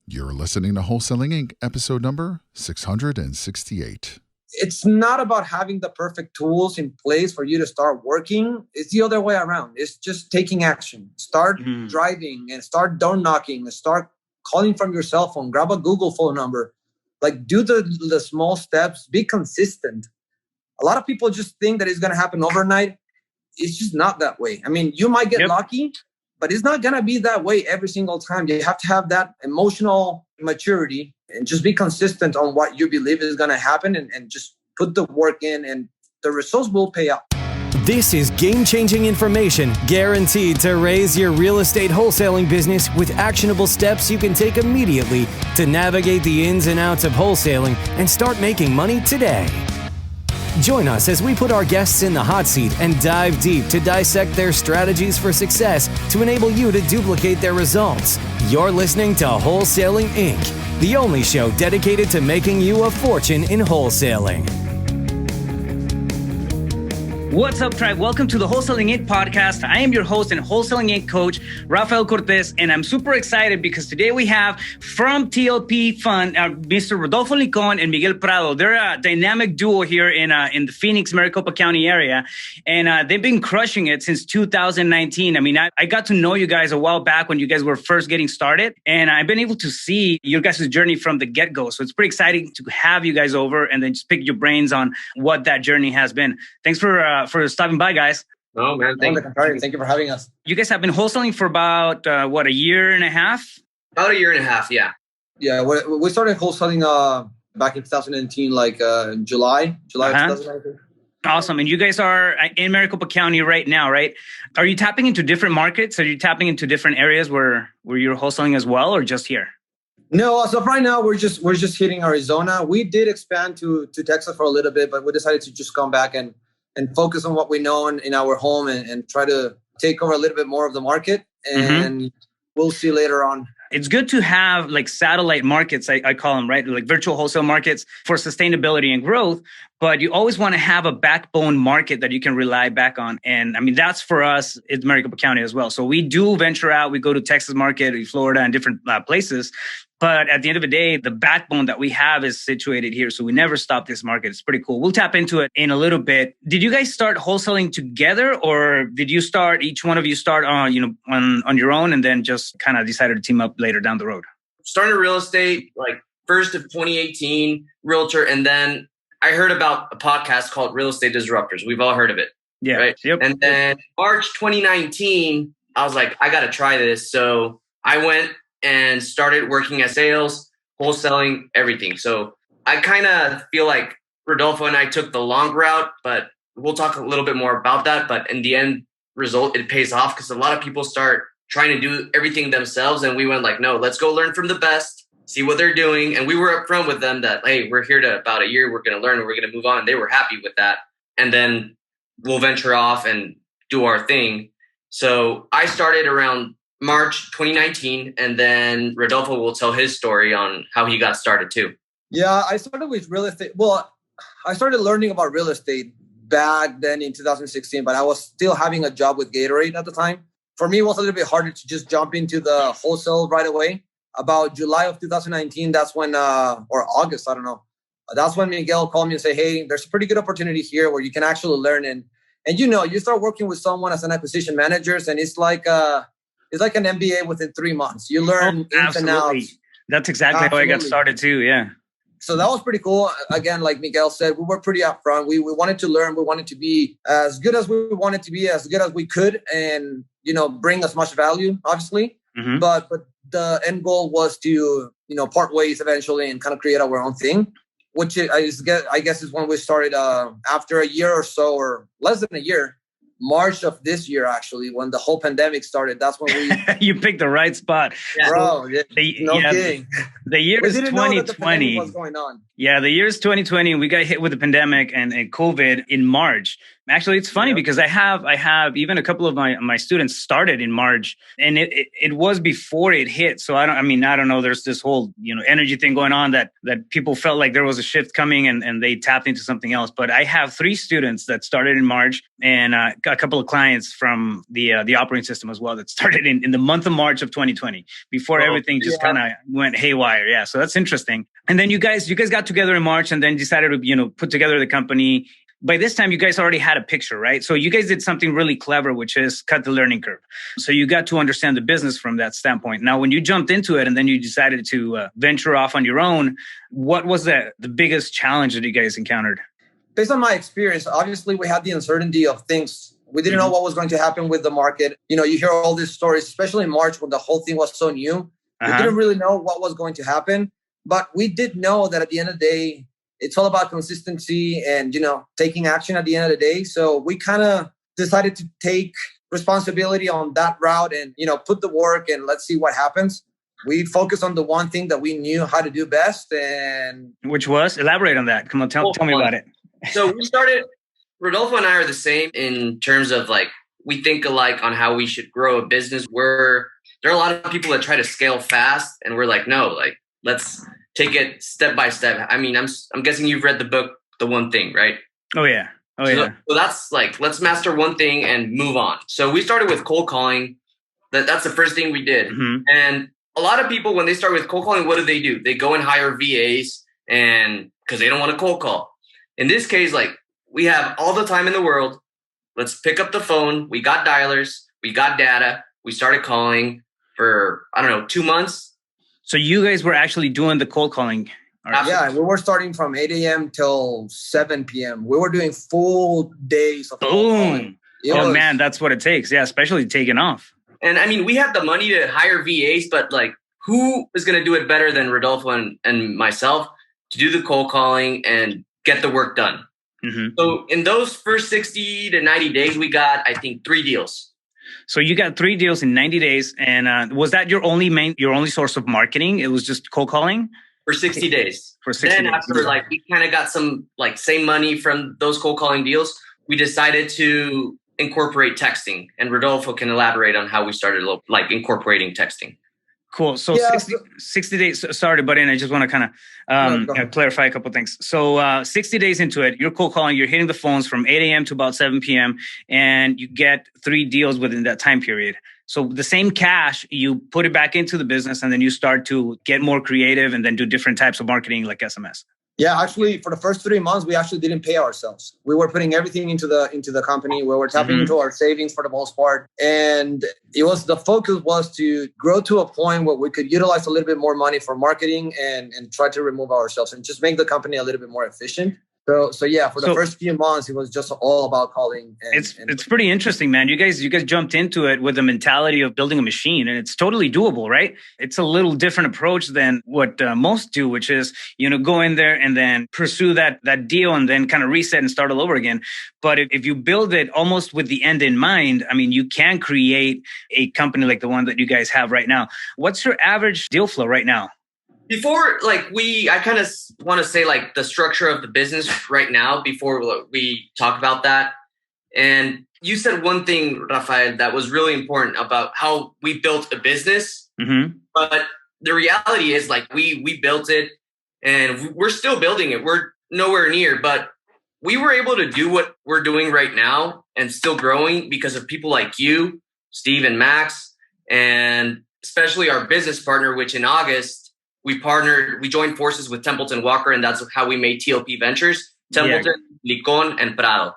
You're listening to Wholesaling Inc., episode number 668. It's not about having the perfect tools in place for you to start working. It's the other way around. It's just taking action. Start driving and start door knocking and start calling from your cell phone. Grab a Google phone number. Like, do the small steps. Be consistent. A lot of people just think that it's going to happen overnight. It's just not that way. I mean, you might get lucky, but it's not going to be that way every single time. You have to have that emotional maturity and just be consistent on what you believe is going to happen and just put the work in, and the results will pay off. This is game-changing information guaranteed to raise your real estate wholesaling business with actionable steps you can take immediately to navigate the ins and outs of wholesaling and start making money today. Join us as we put our guests in the hot seat and dive deep to dissect their strategies for success to enable you to duplicate their results. You're listening to Wholesaling Inc., the only show dedicated to making you a fortune in wholesaling. What's up, tribe? Welcome to the Wholesaling Inc. podcast. I am your host and Wholesaling Inc. coach, Rafael Cortez, and I'm super excited because today we have from TLP Fund, Mr. Rodolfo and Licon and Miguel Prado. They're a dynamic duo here in the Phoenix Maricopa County area, and they've been crushing it since 2019. I mean, I got to know you guys a while back when you guys were first getting started, and I've been able to see your guys' journey from the get-go. So it's pretty exciting to have you guys over and then just pick your brains on what that journey has been. Thanks for stopping by, guys. Oh, man. Thank you for having us. You guys have been wholesaling for about, a year and a half? About a year and a half, yeah. Yeah, we started wholesaling back in 2019, July 2019. Awesome. And you guys are in Maricopa County right now, right? Are you tapping into different markets? Are you tapping into different areas where you're wholesaling as well, or just here? No, so right now we're just hitting Arizona. We did expand to Texas for a little bit, but we decided to just come back and focus on what we know in our home and try to take over a little bit more of the market. And we'll see later on. It's good to have like satellite markets, I call them, right? Like virtual wholesale markets for sustainability and growth. But you always want to have a backbone market that you can rely back on. And I mean, that's for us, it's Maricopa County as well. So we do venture out. We go to Texas market, Florida, and different places. But at the end of the day, the backbone that we have is situated here. So we never stop this market. It's pretty cool. We'll tap into it in a little bit. Did you guys start wholesaling together, or did you start, each one of you start on your own and then just kind of decided to team up later down the road? Started real estate like first of 2018, Realtor. And then I heard about a podcast called Real Estate Disruptors. We've all heard of it. Yeah. Right. Yep. And then March 2019, I was like, I got to try this. So I went and started working at sales, wholesaling, everything. So I kind of feel like Rodolfo and I took the long route, but we'll talk a little bit more about that. But in the end result, it pays off because a lot of people start trying to do everything themselves. And we went like, no, let's go learn from the best, see what they're doing. And we were upfront with them that, hey, we're here to about a year. We're going to learn and we're going to move on. And they were happy with that. And then we'll venture off and do our thing. So I started around March 2019, and then Rodolfo will tell his story on how he got started too. Yeah, I started with real estate. Well, I started learning about real estate back then in 2016, but I was still having a job with Gatorade at the time. For me, it was a little bit harder to just jump into the wholesale right away. About July of 2019, that's when, or August, I don't know. That's when Miguel called me and said, hey, there's a pretty good opportunity here where you can actually learn. And you start working with someone as an acquisition manager, and it's like an MBA within 3 months. You learn ins and outs. That's exactly how I got started too. Yeah. So that was pretty cool. Again, like Miguel said, we were pretty upfront. We wanted to learn. We wanted to be as good as we wanted to be, as good as we could, and bring as much value, obviously. Mm-hmm. But the end goal was to part ways eventually and kind of create our own thing, which I guess is when we started after a year or so, or less than a year. March of this year, actually, when the whole pandemic started. That's when we... You picked the right spot. Yeah. Bro, kidding. The year is 2020. What's going on. Yeah, the year is 2020. We got hit with the pandemic and COVID in March. Actually, it's funny because I have even a couple of my students started in March, and it was before it hit. So I don't know. There's this whole energy thing going on that people felt like there was a shift coming, and they tapped into something else. But I have 3 students that started in March, and a couple of clients from the operating system as well that started in the month of March of 2020 before everything just kind of went haywire. Yeah, so that's interesting. And then you guys got together in March, and then decided to put together the company. By this time, you guys already had a picture, right? So you guys did something really clever, which is cut the learning curve. So you got to understand the business from that standpoint. Now, when you jumped into it and then you decided to venture off on your own, what was the biggest challenge that you guys encountered? Based on my experience, obviously we had the uncertainty of things. We didn't know what was going to happen with the market. You hear all these stories, especially in March when the whole thing was so new. We didn't really know what was going to happen. But we did know that at the end of the day, it's all about consistency and, taking action at the end of the day. So we kind of decided to take responsibility on that route and, put the work and let's see what happens. We focused on the one thing that we knew how to do best. And which was? Elaborate on that. Come on, tell me about it. So we started, Rodolfo and I are the same in terms of we think alike on how we should grow a business. There are a lot of people that try to scale fast and we're like, no, let's take it step by step. I mean, I'm guessing you've read the book, The One Thing, right? Oh, yeah. So that's let's master one thing and move on. So we started with cold calling. That's the first thing we did. Mm-hmm. And a lot of people, when they start with cold calling, what do? They go and hire VAs and because they don't want to cold call. In this case, we have all the time in the world. Let's pick up the phone. We got dialers. We got data. We started calling for, 2 months. So you guys were actually doing the cold calling? Yeah, we were starting from 8 a.m. till 7 p.m. We were doing full days of cold calling. Man, that's what it takes. Yeah, especially taking off. And I mean, we had the money to hire VAs, but who is going to do it better than Rodolfo and myself to do the cold calling and get the work done? Mm-hmm. So in those first 60 to 90 days, we got, I think, 3 deals. So you got 3 deals in 90 days. And was that your only source of marketing? It was just cold calling? For 60 days. For 60 then days. After we kind of got some same money from those cold calling deals, we decided to incorporate texting. And Rodolfo can elaborate on how we started incorporating texting. Cool. So 60 days, sorry to butt in. I just want to kind of clarify a couple of things. So 60 days into it, you're cold calling, you're hitting the phones from 8 a.m. to about 7 p.m. and you get 3 deals within that time period. So the same cash, you put it back into the business and then you start to get more creative and then do different types of marketing like SMS. Yeah, actually, for the first 3 months, we actually didn't pay ourselves. We were putting everything into the company. We were tapping into our savings for the most part. And the focus was to grow to a point where we could utilize a little bit more money for marketing and try to remove ourselves and just make the company a little bit more efficient. So yeah, for the first few months, it was just all about calling. It's pretty interesting, man. You guys jumped into it with the mentality of building a machine, and it's totally doable, right? It's a little different approach than what most do, which is go in there and then pursue that deal and then kind of reset and start all over again. But if you build it almost with the end in mind, I mean, you can create a company like the one that you guys have right now. What's your average deal flow right now? Before, I kind of want to say the structure of the business right now before we talk about that. And you said one thing, Rafael, that was really important about how we built a business. Mm-hmm. But the reality is we built it and we're still building it. We're nowhere near, but we were able to do what we're doing right now and still growing because of people like you, Steve and Max, and especially our business partner, which in August, we joined forces with Templeton Walker, and that's how we made TLP Ventures, Templeton, Licon, and Prado.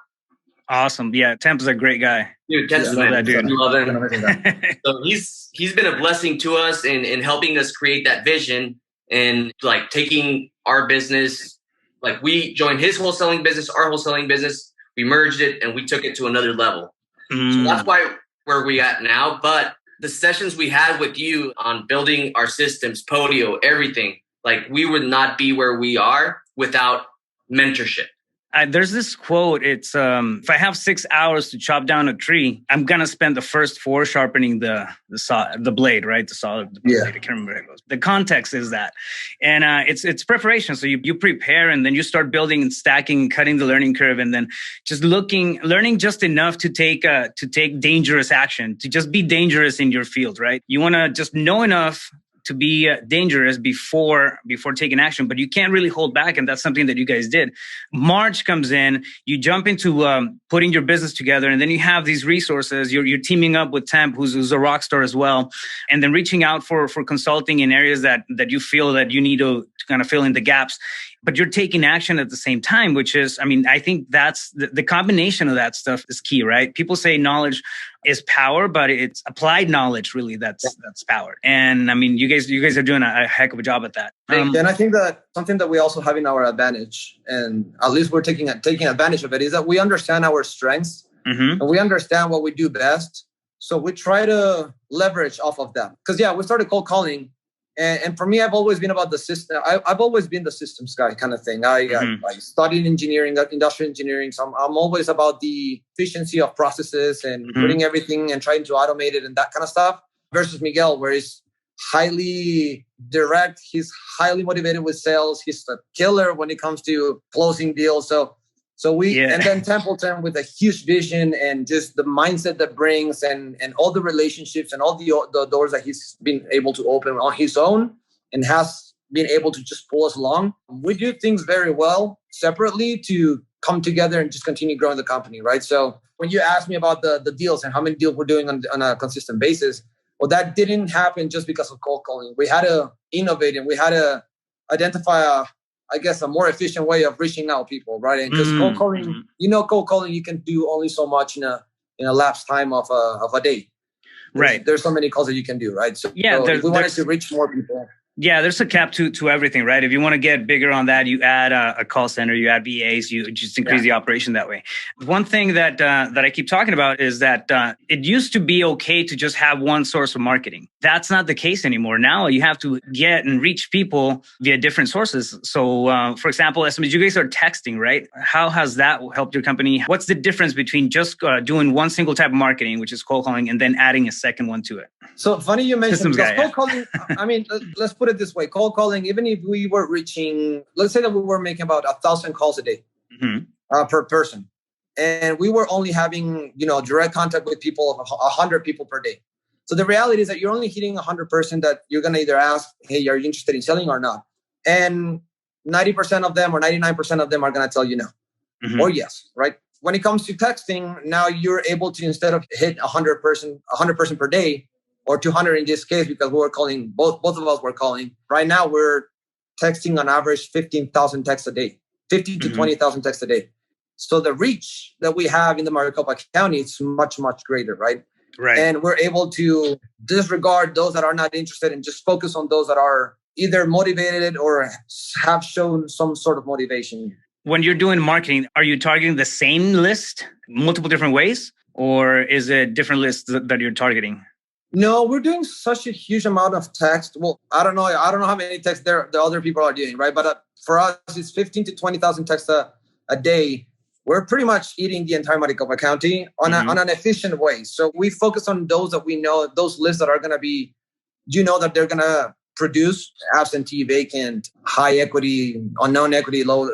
Awesome. Yeah, Temp is a great guy. Dude, Temp's love that dude. We love him. So he's been a blessing to us in helping us create that vision and taking our business. We joined his wholesaling business, our wholesaling business. We merged it and we took it to another level. So that's where we at now. But the sessions we had with you on building our systems, Podio, everything, we would not be where we are without mentorship. There's this quote. It's if I have 6 hours to chop down a tree, I'm gonna spend the first 4 sharpening the blade, right? The saw, the blade. I can't remember how it goes. The context is that, and it's preparation. So you prepare, and then you start building and stacking, cutting the learning curve, and then just learning just enough to take dangerous action, to just be dangerous in your field, right? You want to just know enough to be dangerous before taking action, but you can't really hold back. And that's something that you guys did. March comes in, you jump into putting your business together, and then you have these resources. You're teaming up with Temp, who's a rock star as well, and then reaching out for consulting in areas that you feel that you need to kind of fill in the gaps. But you're taking action at the same time, which is, I mean, I think that's the combination of that stuff is key, right? People say knowledge is power, but it's applied knowledge really that's power. And I mean, you guys are doing a heck of a job at that. And I think that something that we also have in our advantage, and at least we're taking advantage of it, is that we understand our strengths and we understand what we do best. So we try to leverage off of them. Because we started cold calling. And for me, I've always been about the system. I've always been the systems guy kind of thing. I studied engineering, industrial engineering. So I'm always about the efficiency of processes and putting everything and trying to automate it and that kind of stuff. Versus Miguel, where he's highly direct. He's highly motivated with sales. He's a killer when it comes to closing deals. And then Templeton with a huge vision and just the mindset that brings and all the relationships and all the doors that he's been able to open on his own and has been able to just pull us along. We do things very well separately to come together and just continue growing the company, right? So when you ask me about the deals and how many deals we're doing on a consistent basis, well, that didn't happen just because of cold calling. We had to innovate and we had to identify a more efficient way of reaching out people, right? And because cold calling, cold calling, you can do only so much in a lapse time of a day. There's so many calls that you can do, right? So if we wanted to reach more people. Yeah, there's a cap to everything, right? If you want to get bigger on that, you add a call center, you add VAs, you just increase the operation that way. One thing that I keep talking about is that it used to be okay to just have one source of marketing. That's not the case anymore. Now you have to get and reach people via different sources. So, for example, SMS, you guys are texting, right? How has that helped your company? What's the difference between just doing one single type of marketing, which is cold calling, and then adding a second one to it? So funny you mentioned cold calling. I mean, let's put it this way. Cold calling, even if we were reaching, let's say that we were making about 1,000 calls a day per person. And we were only having, direct contact with people of 100 people per day. So the reality is that you're only hitting 100 person that you're going to either ask, hey, are you interested in selling or not? And 90% of them or 99% of them are going to tell you no or yes, right? When it comes to texting, now you're able to, instead of hit 100 person per day, or 200 in this case, because we were calling, both of us were calling. Right now, we're texting on average 15,000 texts a day, 15 to 20,000 texts a day. So the reach that we have in the Maricopa County is much, much greater, right? Right. And we're able to disregard those that are not interested and just focus on those that are either motivated or have shown some sort of motivation. When you're doing marketing, are you targeting the same list multiple different ways? Or is it different lists that you're targeting? No, we're doing such a huge amount of text. Well, I don't know how many texts the other people are doing, right? But for us, it's 15 to 20,000 texts a day. We're pretty much eating the entire Maricopa County on an efficient way. So we focus on those that we know, those lists that are going to be, that they're going to produce absentee, vacant, high equity, unknown equity, low,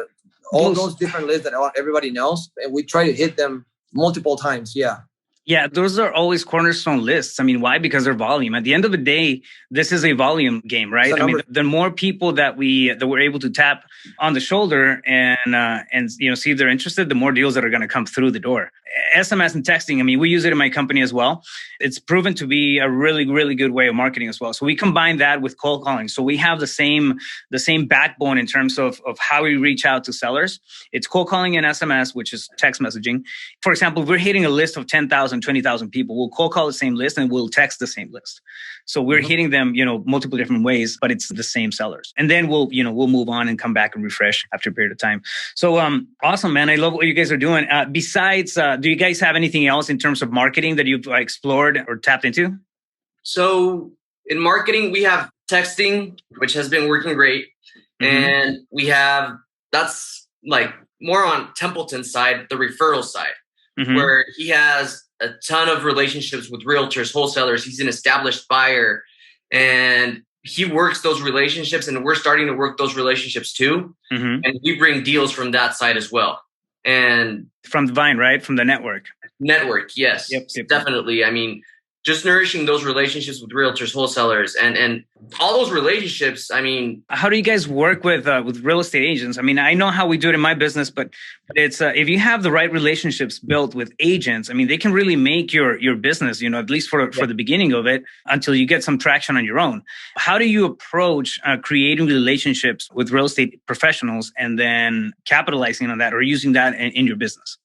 all those different lists that everybody knows. And we try to hit them multiple times. Yeah. Yeah, those are always cornerstone lists. I mean, why? Because they're volume. At the end of the day, this is a volume game, right? I mean, the more people that we're able to tap on the shoulder and see if they're interested, the more deals that are going to come through the door. SMS and texting, I mean, we use it in my company as well. It's proven to be a really, really good way of marketing as well. So we combine that with cold calling. So we have the same backbone in terms of how we reach out to sellers. It's cold calling and SMS, which is text messaging. For example, if we're hitting a list of 10,000, 20,000 people, we'll cold call the same list and we'll text the same list. So we're hitting them, multiple different ways, but it's the same sellers. And then we'll move on and come back and refresh after a period of time. So awesome, man. I love what you guys are doing. Besides, do you guys have anything else in terms of marketing that you've explored or tapped into? So in marketing, we have texting, which has been working great. And we have, that's like more on Templeton's side, the referral side, Mm-hmm. where he has a ton of relationships with realtors, wholesalers. He's an established buyer, and he works those relationships, and we're starting to work those relationships too. Mm-hmm. And we bring deals from that side as well. And From the Vine, right? From the network. yes, Yep. definitely. I mean, just nourishing those relationships with realtors, wholesalers, and all those relationships. I mean, How do you guys work with real estate agents? I mean, I know how we do it in my business, but it's if you have the right relationships built with agents, I mean, they can really make your business, at least for the beginning of it, until you get some traction on your own. How do you approach creating relationships with real estate professionals and then capitalizing on that or using that in your business?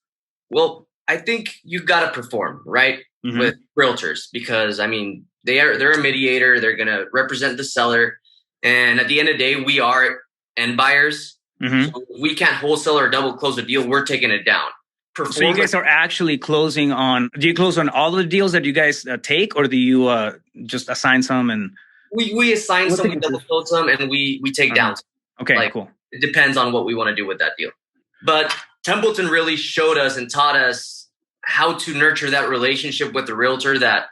well, I think you've got to perform, right? Mm-hmm. With realtors, because I mean, they're a mediator. They're going to represent the seller. And at the end of the day, we are end buyers. Mm-hmm. So if we can't wholesale or double close a deal, we're taking it down. So you guys are actually closing on, do you close on all the deals that you guys take, or do you just assign some and? We assign some, we double close some, and we take down some. Okay, cool. It depends on what we want to do with that deal. But Templeton really showed us and taught us how to nurture that relationship with the realtor, that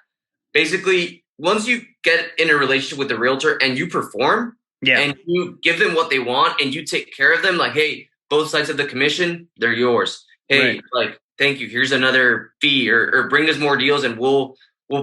basically once you get in a relationship with the realtor and you perform and you give them what they want and you take care of them, like, hey, both sides of the commission, they're yours. Hey, like, thank you. Here's another fee, or bring us more deals and we'll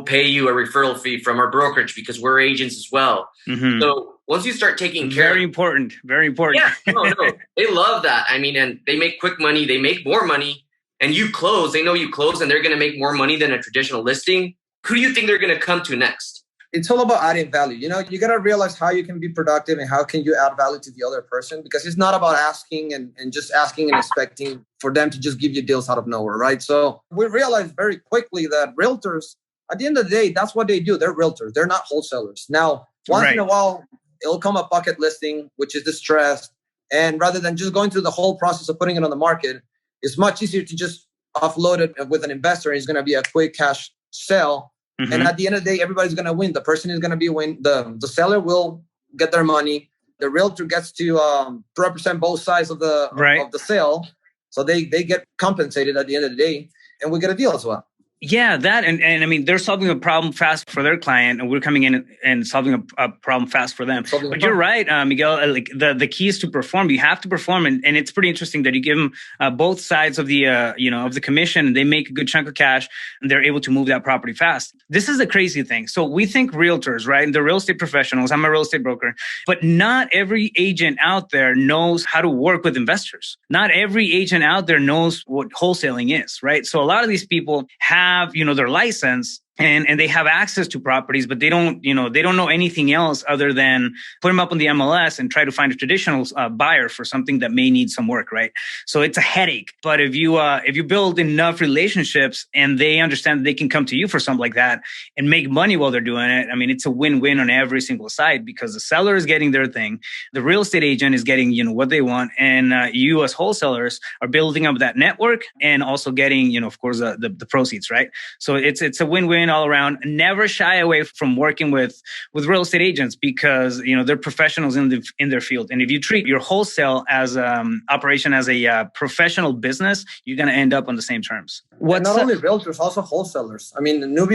pay you a referral fee from our brokerage because we're agents as well. Mm-hmm. So once you start taking care, very important. Yeah, no, they love that. I mean, and they make quick money. They make more money. And you close, they know you close, and they're going to make more money than a traditional listing. Who do you think they're going to come to next? It's all about adding value. You got to realize how you can be productive and how can you add value to the other person, because it's not about asking and just asking and expecting for them to just give you deals out of nowhere, right? So we realized very quickly that realtors, at the end of the day, that's what they do. They're realtors. They're not wholesalers. Now, once in a while, it'll come a bucket listing, which is distressed. And rather than just going through the whole process of putting it on the market, it's much easier to just offload it with an investor. It's going to be a quick cash sell. Mm-hmm. And at the end of the day, everybody's going to win. The person is going to be win. The seller will get their money. The realtor gets to represent both sides of the sale. So they get compensated at the end of the day, and we get a deal as well. Yeah, that and I mean, they're solving a problem fast for their client, and we're coming in and solving a problem fast for them. But you're right, Miguel. Like the key is to perform. You have to perform, and it's pretty interesting that you give them both sides of the of the commission, and they make a good chunk of cash, and they're able to move that property fast. This is the crazy thing. So we think realtors, right? And the real estate professionals. I'm a real estate broker, but not every agent out there knows how to work with investors. Not every agent out there knows what wholesaling is, right? So a lot of these people have their license and they have access to properties, but they don't know anything else other than put them up on the MLS and try to find a traditional buyer for something that may need some work, right? So it's a headache. But if you build enough relationships and they understand that they can come to you for something like that and make money while they're doing it, I mean, it's a win-win on every single side, because the seller is getting their thing, the real estate agent is getting what they want, and you as wholesalers are building up that network and also getting of course the proceeds, right? So it's a win-win all around. Never shy away from working with real estate agents, because they're professionals in their field. And if you treat your wholesale as operation as a professional business, you're going to end up on the same terms. Not only realtors, also wholesalers. I mean, not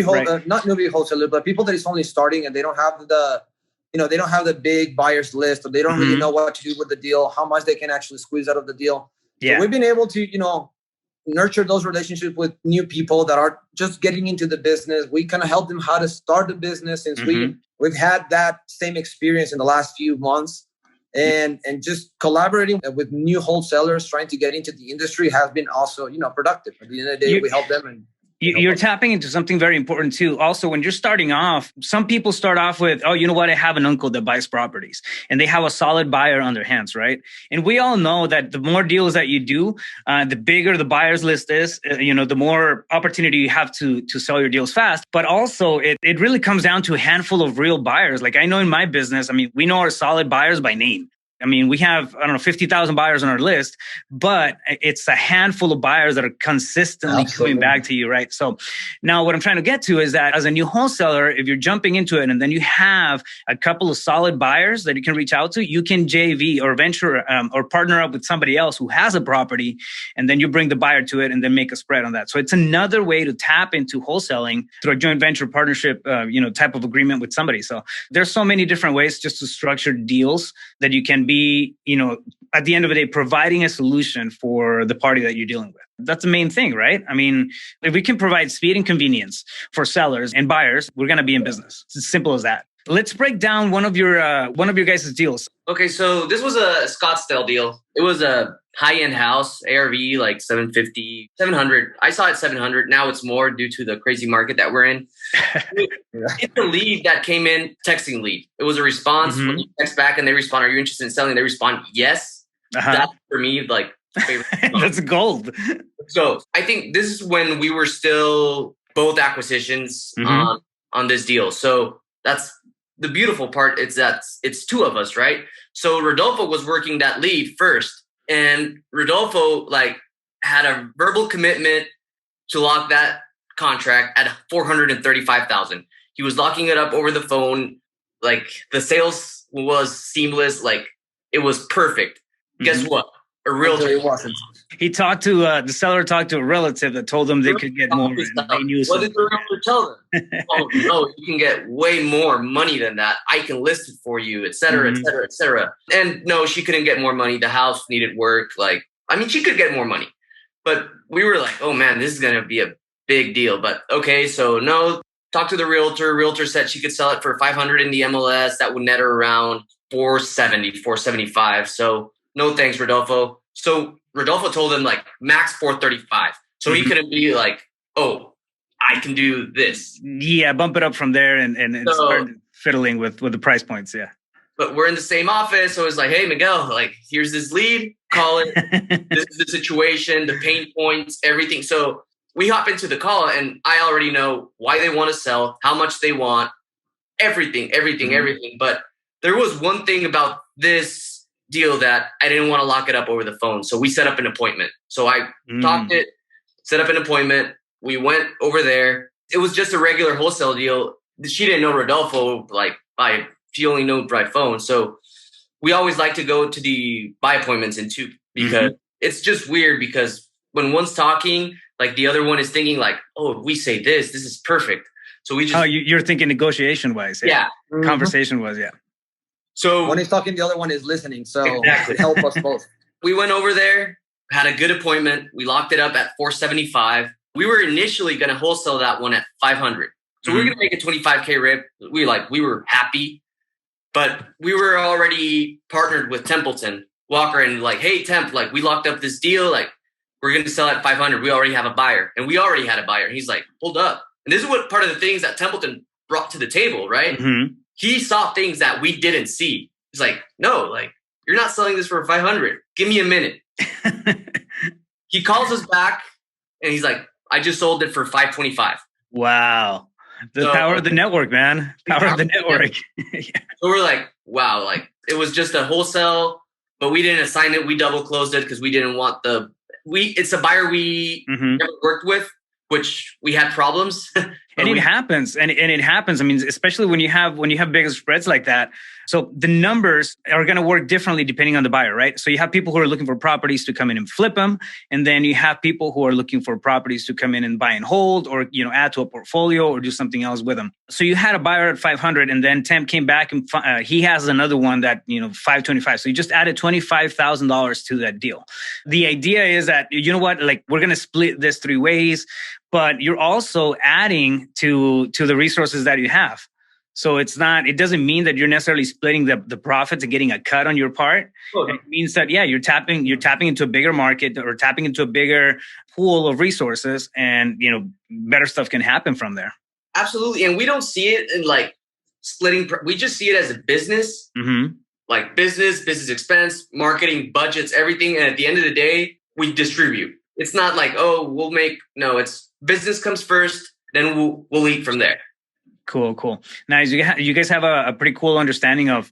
newbie wholesalers, but people that is only starting and they don't have the big buyers list, or they don't really know what to do with the deal, how much they can actually squeeze out of the deal. Yeah. So we've been able to nurture those relationships with new people that are just getting into the business. We kind of help them how to start the business, since we've had that same experience in the last few months, and just collaborating with new wholesalers trying to get into the industry has been also productive. At the end of the day, we help them and You're tapping into something very important too. Also, when you're starting off, some people start off with, oh, you know what? I have an uncle that buys properties, and they have a solid buyer on their hands, right? And we all know that the more deals that you do, the bigger the buyer's list is, the more opportunity you have to sell your deals fast. But also it really comes down to a handful of real buyers. Like I know in my business, I mean, we know our solid buyers by name. I mean, we have, 50,000 buyers on our list, but it's a handful of buyers that are consistently coming back to you, right? So now what I'm trying to get to is that as a new wholesaler, if you're jumping into it and then you have a couple of solid buyers that you can reach out to, you can JV or venture or partner up with somebody else who has a property, and then you bring the buyer to it and then make a spread on that. So it's another way to tap into wholesaling through a joint venture partnership, type of agreement with somebody. So there's so many different ways just to structure deals that you can be, at the end of the day, providing a solution for the party that you're dealing with. That's the main thing, right? I mean, if we can provide speed and convenience for sellers and buyers, we're going to be in business. It's as simple as that. Let's break down one of your guys' deals. Okay, so this was a Scottsdale deal. It was a high-end house, ARV, like 750, 700. I saw it 700. Now it's more due to the crazy market that we're in. It's a lead that came in, texting lead. It was a response. Mm-hmm. When you text back and they respond, are you interested in selling? They respond, yes. Uh-huh. That's for me, like, favorite. That's gold. So I think this is when we were still both acquisitions on this deal. So that's the beautiful part. Is that it's two of us, right? So Rodolfo was working that lead first, and Rodolfo had a verbal commitment to lock that contract at $435,000. He was locking it up over the phone. Like, the sales was seamless. Like, it was perfect. Guess what? A realtor. It wasn't. He talked to the seller talked to a relative that told them they could get more. They knew what did the realtor tell them? Oh no, you can get way more money than that. I can list it for you, et cetera, et cetera, et cetera. And no, she couldn't get more money. The house needed work. She could get more money, but we were like, oh man, this is gonna be a big deal. But okay, so no, talk to the realtor. Realtor said she could sell it for $500 in the MLS. That would net her around $475. So no thanks, Rodolfo. So Rodolfo told him max $435. So he couldn't be like, oh, I can do this. Yeah, bump it up from there and start fiddling with the price points. Yeah. But we're in the same office. So it's like, hey, Miguel, here's this lead. Call it. This is the situation, the pain points, everything. So we hop into the call and I already know why they want to sell, how much they want, everything. But there was one thing about this deal that I didn't want to lock it up over the phone. So we set up an appointment. So I talked it, set up an appointment. We went over there. It was just a regular wholesale deal. She didn't know Rodolfo, she only knew by phone. So we always like to go to the buy appointments in two, because it's just weird, because when one's talking, the other one is thinking oh, if we say this is perfect. So we just... Oh, you're thinking negotiation wise. Yeah. Conversation was, yeah. So one is talking, the other one is listening. So exactly. It helped us both. We went over there, had a good appointment. We locked it up at $475. We were initially going to wholesale that one at $500. So we were going to make a $25K rip. We were happy, but we were already partnered with Templeton Walker and hey, Temp, we locked up this deal. We're going to sell at $500. We already have a buyer, and we already had a buyer. And he's like, hold up. And this is what part of the things that Templeton brought to the table, right? Mm-hmm. He saw things that we didn't see. He's like, no, you're not selling this for $500. Give me a minute. He calls us back and he's like, I just sold it for $525. Wow. The power of the network, man. Power of the network. Yeah. So we're like, wow, it was just a wholesale, but we didn't assign it. We double closed it because we didn't want it's a buyer we never worked with, which we had problems. And it happens. And it happens. I mean, especially when you have bigger spreads like that. So the numbers are going to work differently depending on the buyer, right? So you have people who are looking for properties to come in and flip them. And then you have people who are looking for properties to come in and buy and hold, or, add to a portfolio or do something else with them. So you had a buyer at 500 and then Temp came back and he has another one that, 525. So you just added $25,000 to that deal. The idea is that, you know what, we're going to split this three ways, but you're also adding to the resources that you have. So it doesn't mean that you're necessarily splitting the profits and getting a cut on your part. Oh. It means that, you're tapping into a bigger market or tapping into a bigger pool of resources, and, better stuff can happen from there. Absolutely. And we don't see it in splitting. We just see it as a business, business expense, marketing, budgets, everything. And at the end of the day, we distribute. It's not it's business comes first, then we'll eat from there. Cool. Now, you guys have a pretty cool understanding of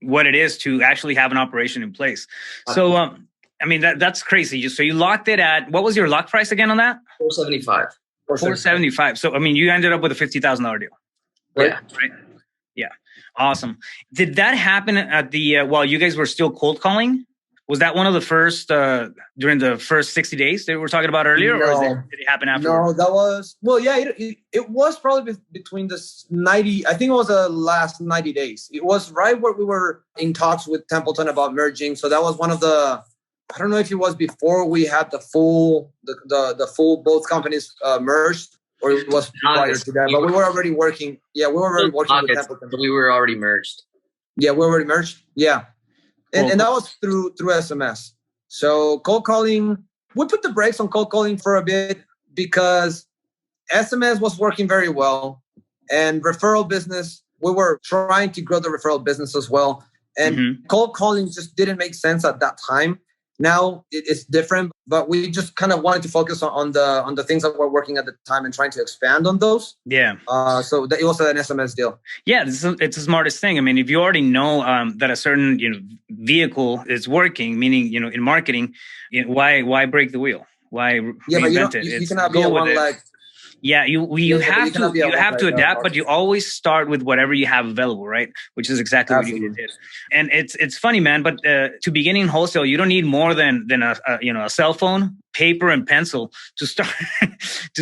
what it is to actually have an operation in place. So, I mean, that's crazy. So you locked it at, what was your lock price again on that? $475. $475. So, I mean, you ended up with a $50,000 deal. Right? Yeah. Right. Yeah. Awesome. Did that happen at while you guys were still cold calling? Was that one of the first, during the first 60 days that we were talking about earlier? No. Or did it happen after? No, that was, it was probably between this 90, I think it was the last 90 days. It was right where we were in talks with Templeton about merging. So that was one of the, I don't know if it was before we had the full both companies merged, or it was prior to that. But we were already working. Yeah, we were already working with Templeton. We were already merged. Yeah, we were already merged. Yeah. And that was through SMS. So cold calling, we put the brakes on cold calling for a bit because SMS was working very well. And referral business, we were trying to grow the referral business as well. And cold calling just didn't make sense at that time. Now it's different, but we just kind of wanted to focus on the things that were working at the time and trying to expand on those. Yeah. So it was an SMS deal. Yeah, it's the smartest thing. I mean, if you already know that a certain vehicle is working, meaning in marketing, why break the wheel? Why reinvent it? You cannot be a one leg. Yeah, you have to adapt, but you always start with whatever you have available, right? Which is exactly what you did. And it's funny, man. But to begin in wholesale, you don't need more than a cell phone, paper, and pencil to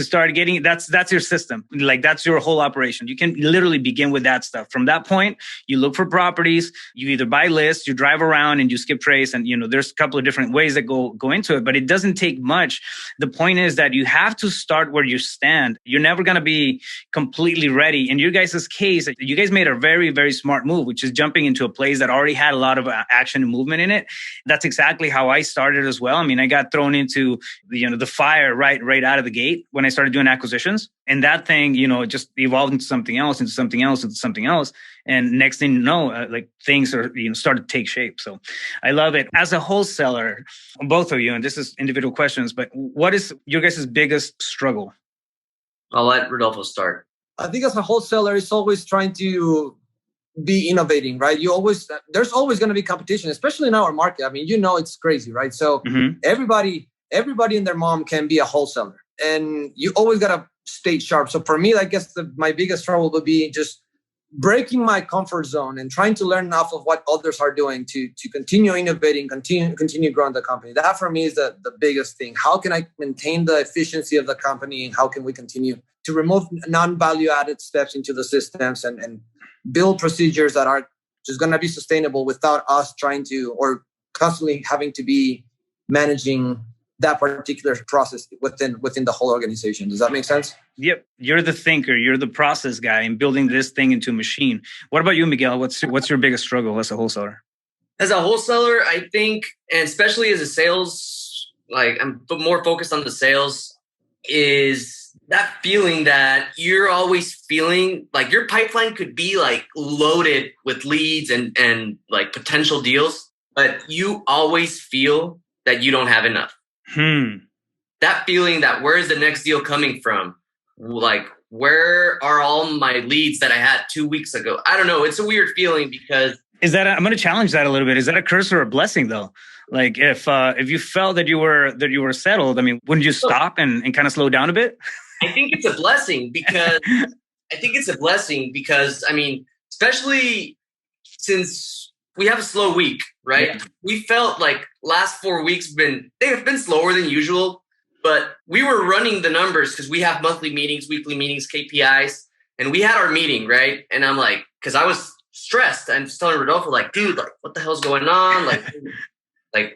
start getting. That's your system. Like that's your whole operation. You can literally begin with that stuff. From that point, you look for properties. You either buy lists, you drive around, and you skip trace. And there's a couple of different ways that go into it, but it doesn't take much. The point is that you have to start where you stand. You're never going to be completely ready. In your guys' case, you guys made a very, very smart move, which is jumping into a place that already had a lot of action and movement in it. That's exactly how I started as well. I mean, I got thrown into the fire right out of the gate when I started doing acquisitions. And that thing, it just evolved into something else, into something else, into something else. And next thing you know, things are, started to take shape. So I love it. As a wholesaler, both of you, and this is individual questions, but what is your guys' biggest struggle? I'll let Rodolfo start. I think as a wholesaler, it's always trying to be innovating, right? There's always going to be competition, especially in our market. I mean, it's crazy, right? So everybody and their mom can be a wholesaler, and you always got to stay sharp. So for me, I guess my biggest trouble would be just breaking my comfort zone and trying to learn enough of what others are doing to continue innovating, continue growing the company. That for me is the biggest thing. How can I maintain the efficiency of the company, and how can we continue to remove non-value added steps into the systems and build procedures that are just going to be sustainable without us trying to or constantly having to be managing that particular process within the whole organization. Does that make sense? Yep. You're the thinker. You're the process guy in building this thing into a machine. What about you, Miguel? What's your biggest struggle as a wholesaler? As a wholesaler, I think, and especially as a sales, I'm more focused on the sales, is that feeling that you're always feeling like your pipeline could be loaded with leads and potential deals, but you always feel that you don't have enough. That feeling that where is the next deal coming from? Where are all my leads that I had 2 weeks ago? I don't know. It's a weird feeling because I'm going to challenge that a little bit. Is that a curse or a blessing though? If you felt that you were settled, I mean, wouldn't you stop and kind of slow down a bit? I think it's a blessing because I mean, especially since we have a slow week, right? Yeah. We felt like last 4 weeks they've been slower than usual, but we were running the numbers because we have monthly meetings, weekly meetings, KPIs, and we had our meeting, right? And I'm like, because I was stressed, I'm just telling Rodolfo, dude, what the hell's going on?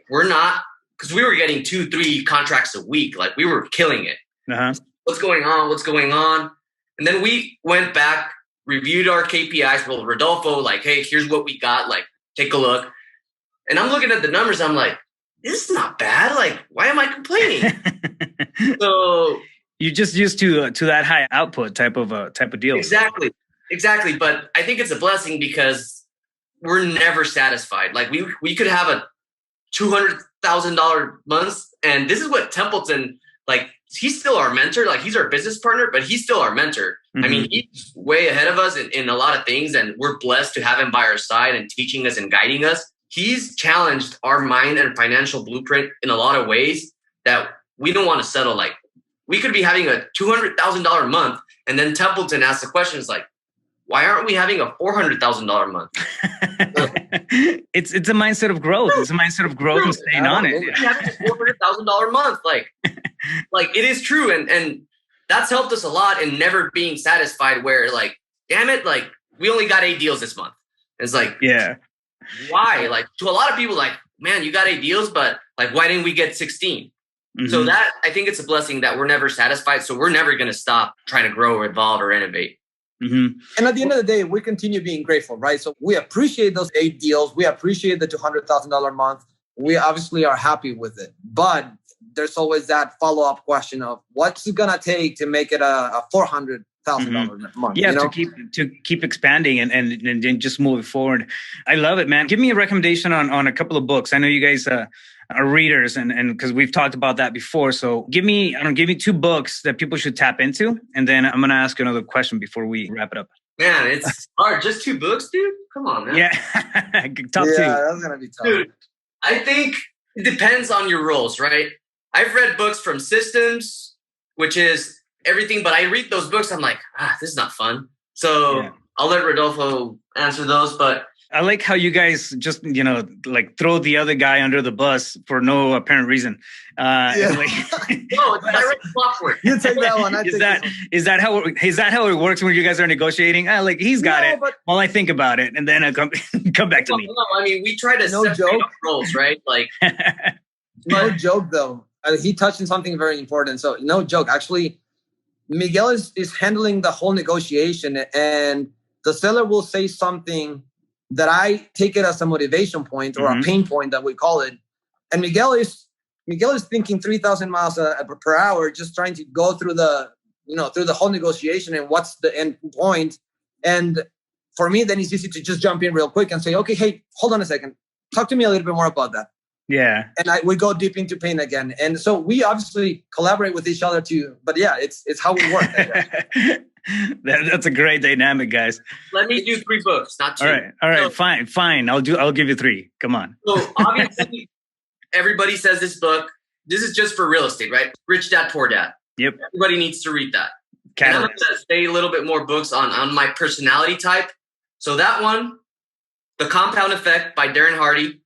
We're not, because we were getting 2-3 contracts a week, we were killing it. Uh-huh. What's going on? And then we went back, reviewed our KPIs. Well, Rodolfo, hey, here's what we got. Take a look. And I'm looking at the numbers. I'm like, this is not bad. Why am I complaining? So you're just used to that high output type of deal. Exactly. But I think it's a blessing because we're never satisfied. We could have a $200,000 month, and this is what Templeton he's still our mentor. Like, he's our business partner, but he's still our mentor. I mean, he's way ahead of us in a lot of things, and we're blessed to have him by our side and teaching us and guiding us. He's challenged our mind and financial blueprint in a lot of ways that we don't want to settle. Like, we could be having a $200,000 a month, and then Templeton asks the questions like, why aren't we having a $400,000 a month? It's a mindset of growth. It's a mindset of growth and staying on it. We're having a $400,000 a month. Like it is true. And that's helped us a lot in never being satisfied where like, damn it, like we only got 8 deals this month. It's like, yeah. Why? Like, to a lot of people, like, man, you got 8 deals, but like, why didn't we get 16? So that, I think it's a blessing that we're never satisfied. So we're never going to stop trying to grow or evolve or innovate. And at the end of the day, we continue being grateful, right? So we appreciate those 8 deals. We appreciate the $200,000 a month. We obviously are happy with it. But there's always that follow-up question of what's it going to take to make it a $400,000 a month? Yeah, you know? to keep expanding and just moving forward. I love it, man. Give me a recommendation on a couple of books. I know you guys are readers, and because we've talked about that before. So give me 2 books that people should tap into, and then I'm gonna ask you another question before we wrap it up. Man, it's hard. Just 2 books, dude. Come on, man. Yeah, top 2. Yeah, that's gonna be tough. Dude, I think it depends on your roles, right? I've read books from systems, which is everything, but I read those books. I'm like, this is not fun. So I'll let Rodolfo answer those, but. I like how you guys just, like throw the other guy under the bus for no apparent reason. No, it's direct clockwork. You take that one. Is that how it works when you guys are negotiating? Like he's got it. Well, I think about it, and then I come back to me. No, I mean, we try to separate roles, right? Like, no joke though. He touched on something very important. So no joke. Actually, Miguel is handling the whole negotiation, and the seller will say something that I take it as a motivation point or a pain point that we call it. And Miguel is thinking 3,000 miles per hour, just trying to go through through the whole negotiation and what's the end point. And for me, then it's easy to just jump in real quick and say, okay, hey, hold on a second. Talk to me a little bit more about that. Yeah. And we go deep into pain again. And so we obviously collaborate with each other too. But yeah, it's how we work. That's a great dynamic, guys. Let me do 3 books, not 2. All right, fine. I'll give you 3. Come on. So obviously, everybody says this book. This is just for real estate, right? Rich Dad, Poor Dad. Yep. Everybody needs to read that. And I'm going to say a little bit more books on my personality type. So that one, The Compound Effect by Darren Hardy.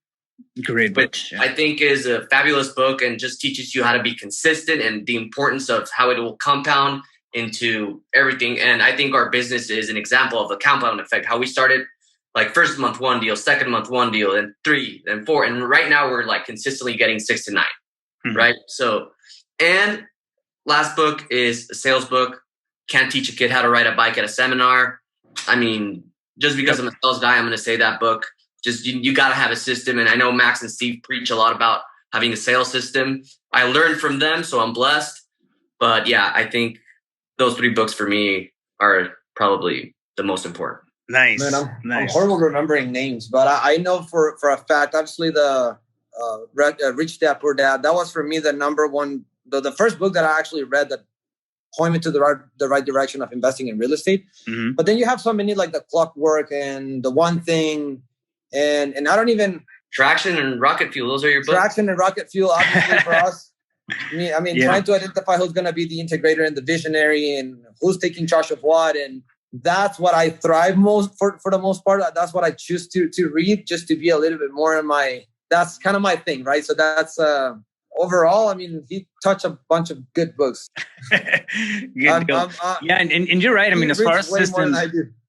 Great book. Which I think is a fabulous book and just teaches you how to be consistent and the importance of how it will compound into everything. And I think our business is an example of the compound effect, how we started like first month 1 deal, second month 1 deal, then 3, then 4. And right now we're like consistently getting 6 to 9, right? So, and last book is a sales book. Can't teach a kid how to ride a bike at a seminar. I mean, just because I'm a sales guy, I'm going to say that book. Just you got to have a system. And I know Max and Steve preach a lot about having a sales system. I learned from them, so I'm blessed. But yeah, I think those 3 books for me are probably the most important. Nice. Man, I'm horrible remembering names, but I know for a fact, obviously the Rich Dad, Poor Dad, that was for me the number one, the first book that I actually read that pointed to the right direction of investing in real estate. But then you have so many like The Clockwork and The One Thing, and I don't even... Traction and Rocket Fuel, those are your books? Traction and Rocket Fuel, obviously for us. I mean, trying to identify who's going to be the integrator and the visionary and who's taking charge of what. And that's what I thrive most for the most part. That's what I choose to read, just to be a little bit more in that's kind of my thing, right? So that's overall, I mean, he touched a bunch of good books. And you're right. I mean,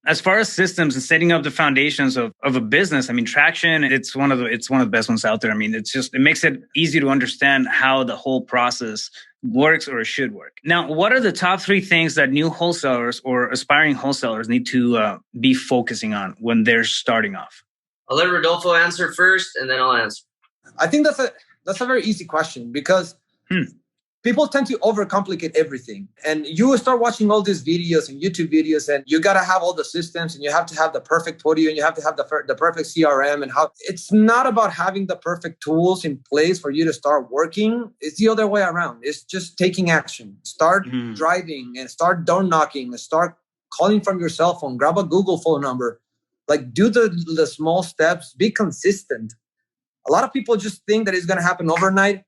as far as systems and setting up the foundations of a business, I mean, Traction, it's one of the best ones out there. I mean, it makes it easy to understand how the whole process works or should work. Now, what are the top 3 things that new wholesalers or aspiring wholesalers need to be focusing on when they're starting off? I'll let Rodolfo answer first, and then I'll answer. I think that's a very easy question because People tend to overcomplicate everything. And you start watching all these videos and YouTube videos, and you got to have all the systems, and you have to have the perfect podium, and you have to have the perfect CRM. And how it's not about having the perfect tools in place for you to start working. It's the other way around. It's just taking action. Start driving and start door knocking and start calling from your cell phone. Grab a Google phone number. Like, do the small steps. Be consistent. A lot of people just think that it's going to happen overnight.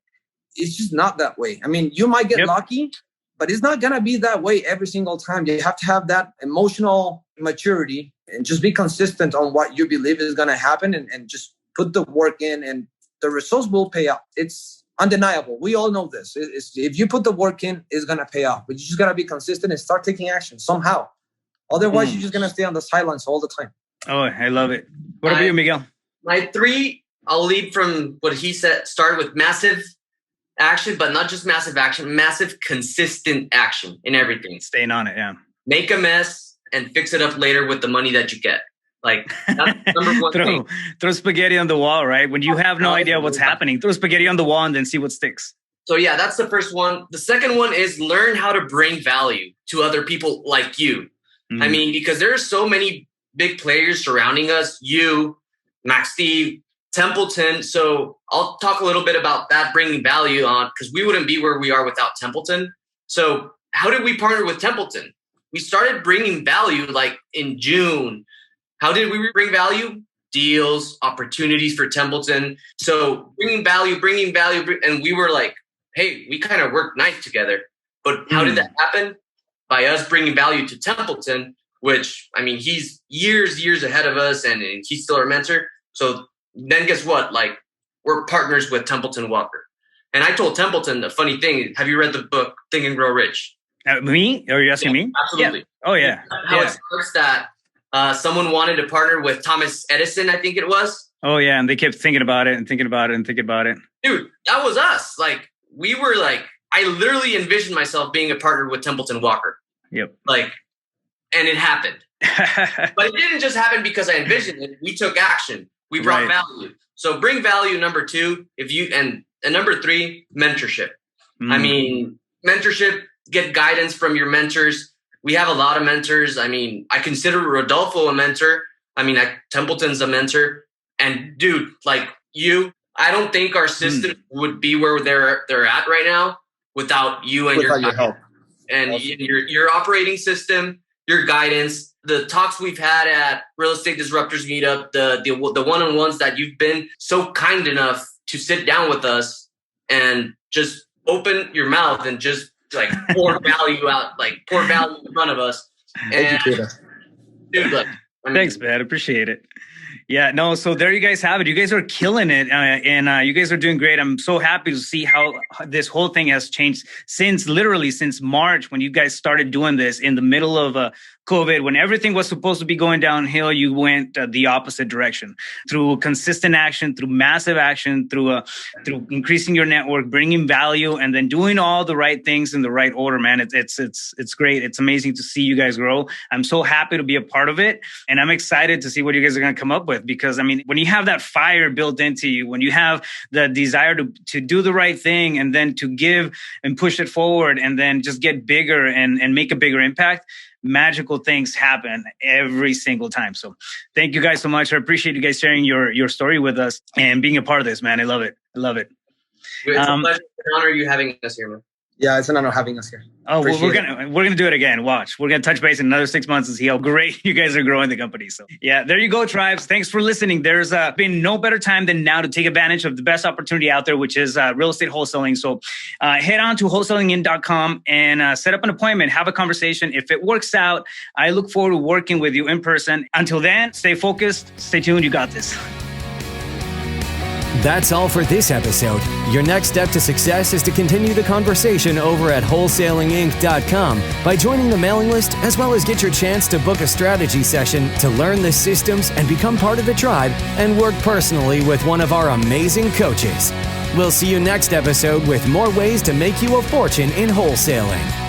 It's just not that way. I mean, you might get lucky, but it's not going to be that way every single time. You have to have that emotional maturity and just be consistent on what you believe is going to happen, and just put the work in, and the results will pay out. It's undeniable. We all know this. If you put the work in, it's going to pay off. But you just got to be consistent and start taking action somehow. Otherwise, you're just going to stay on the sidelines all the time. Oh, I love it. What about you, Miguel? My 3, I'll lead from what he said, started with massive action, but not just massive action, massive consistent action in everything. Staying on it, yeah. Make a mess and fix it up later with the money that you get. Like, that's the number one thing. Throw spaghetti on the wall, right? When you have no idea what's happening, throw spaghetti on the wall and then see what sticks. So yeah, that's the first one. The second one is learn how to bring value to other people like you. I mean, because there are so many big players surrounding us, you, Max Steve, Templeton. So I'll talk a little bit about that, bringing value on, because we wouldn't be where we are without Templeton. So how did we partner with Templeton? We started bringing value like in June. How did we bring value? Deals, opportunities for Templeton. So bringing value. And we were like, hey, we kind of work nice together. But how did that happen? By us bringing value to Templeton, which, I mean, he's years ahead of us, and he's still our mentor. So then guess what? Like, we're partners with Templeton Walker. And I told Templeton a funny thing. Have you read the book Think and Grow Rich? Me? Are you asking me? Absolutely. Yeah. Oh, yeah. How it starts that someone wanted to partner with Thomas Edison, I think it was. Oh, yeah. And they kept thinking about it and thinking about it and thinking about it. Dude, that was us. Like, we were like, I literally envisioned myself being a partner with Templeton Walker. Yep. Like, and it happened. But it didn't just happen because I envisioned it. We took action. We brought value. So bring value, number 2. And number 3, mentorship. I mean, mentorship, get guidance from your mentors. We have a lot of mentors. I mean, I consider Rodolfo a mentor. I mean, Templeton's a mentor. And dude, like you, I don't think our system would be where they're at right now without you and your help. And awesome. your operating system, your guidance, the talks we've had at Real Estate Disruptors Meetup, the one-on-ones that you've been so kind enough to sit down with us and just open your mouth and just like pour value out, like pour value in front of us. And dude, like, I mean, thanks, man. Appreciate it. Yeah, no, so there you guys have it. You guys are killing it, and you guys are doing great. I'm so happy to see how this whole thing has changed since March, when you guys started doing this in the middle of COVID, when everything was supposed to be going downhill. You went the opposite direction through consistent action, through massive action, through increasing your network, bringing value, and then doing all the right things in the right order, man. It's great. It's amazing to see you guys grow. I'm so happy to be a part of it, and I'm excited to see what you guys are going to come up with. Because I mean, when you have that fire built into you, when you have the desire to do the right thing, and then to give and push it forward, and then just get bigger and make a bigger impact, magical things happen every single time. So thank you guys so much. I appreciate you guys sharing your story with us and being a part of this, man. I love it. It's a pleasure and honor you having us here, man. Yeah, it's an honor having us here. Oh, well, we're gonna do it again. Watch, we're gonna touch base in another 6 months and see how great you guys are growing the company. So yeah, there you go, tribes. Thanks for listening. There's been no better time than now to take advantage of the best opportunity out there, which is real estate wholesaling. So head on to wholesalingin.com and set up an appointment. Have a conversation. If it works out, I look forward to working with you in person. Until then, stay focused. Stay tuned. You got this. That's all for this episode. Your next step to success is to continue the conversation over at wholesalinginc.com by joining the mailing list, as well as get your chance to book a strategy session to learn the systems and become part of the tribe and work personally with one of our amazing coaches. We'll see you next episode with more ways to make you a fortune in wholesaling.